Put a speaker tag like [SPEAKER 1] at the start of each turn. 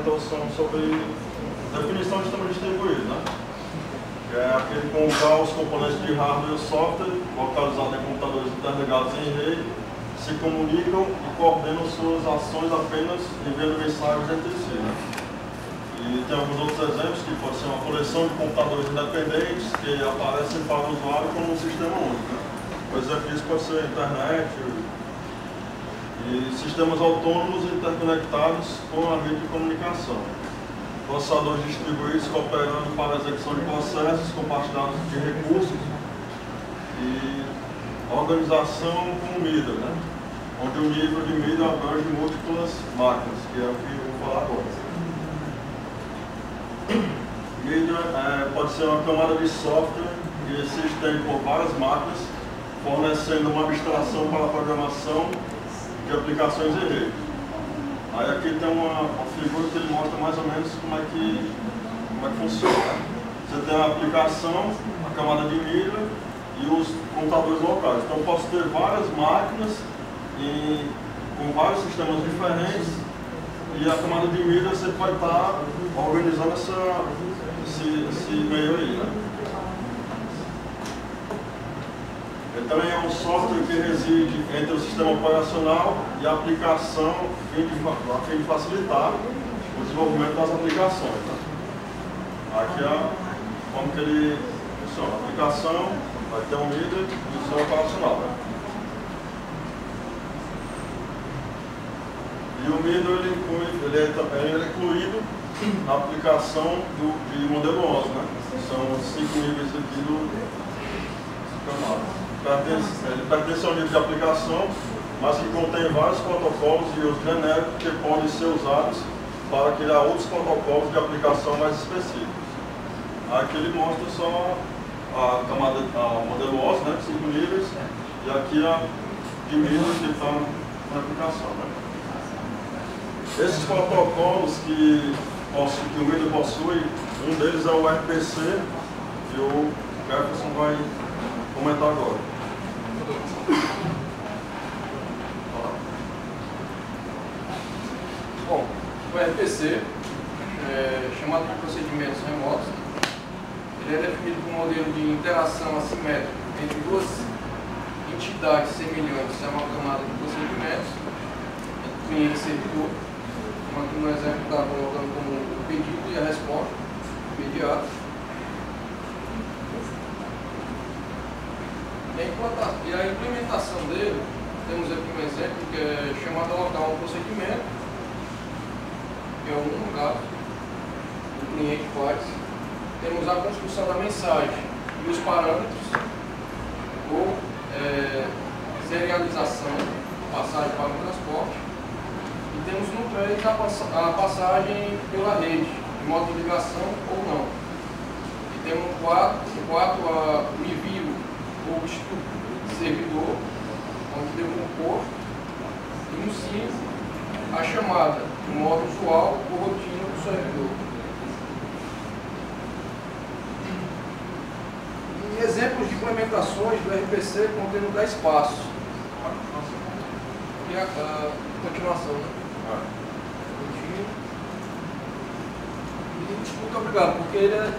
[SPEAKER 1] introdução sobre definição de sistema distribuído, né? Que é aquele com o qual os componentes de hardware e software, localizados em computadores interligados em rede, se comunicam e coordenam suas ações apenas enviando mensagens entre si, né? E tem alguns outros exemplos, que pode ser uma coleção de computadores independentes que aparecem para o usuário como um sistema único, né? Por exemplo, isso pode ser a internet e sistemas autônomos interconectados com a rede de comunicação. Processadores distribuídos cooperando para a execução de processos compartilhados de recursos e organização com MIDA, né? Onde o nível de MIDA abrange múltiplas máquinas, que é o que eu vou falar agora. MIDA pode ser uma camada de software que se estende por várias máquinas, fornecendo uma abstração para a programação de aplicações em rede. Aí aqui tem uma figura que ele mostra mais ou menos como é que funciona. Você tem a aplicação, a camada de MIDA e os computadores locais. Então eu posso ter várias máquinas com vários sistemas diferentes e a camada de MIDA você pode estar organizando esse meio aí, né? Ele também é um software que reside entre o sistema operacional e a aplicação a fim de facilitar o desenvolvimento das aplicações, né? Aqui é como que ele funciona. A aplicação vai ter um MIDA e o sistema operacional, né? E o MIDA ele é incluído na aplicação de modelo 11, né? São 5 níveis aqui do camada. Ele pertence ao nível de aplicação, mas que contém vários protocolos e os genéricos que podem ser usados para criar outros protocolos de aplicação mais específicos. Aqui ele mostra só a camada, o modelo OS, né, 5 níveis, e aqui a de MIDA que está na aplicação, né? Esses protocolos que o MIDA possui, um deles é o RPC, que o Jefferson vai comentar agora.
[SPEAKER 2] Bom, o RPC, chamado de procedimentos remotos, ele é definido como um modelo de interação assimétrica entre duas entidades semelhantes a uma camada de procedimentos, entre cliente e servidor. Aqui no exemplo está colocando como o pedido e a resposta imediata. E a implementação dele, temos aqui um exemplo que é chamado a alocar um procedimento, que é um caso, o cliente faz. Temos a construção da mensagem e os parâmetros, ou serialização, passagem para o transporte. E temos no 3 a passagem pela rede, de modo de ligação ou não. E temos no 4 o envio ou estudo servidor, onde deu um posto. E no 5 a chamada, de modo usual ou rotina do servidor. E exemplos de implementações do RPC contendo 10 passos. E a continuação, né? Muito obrigado, porque ele é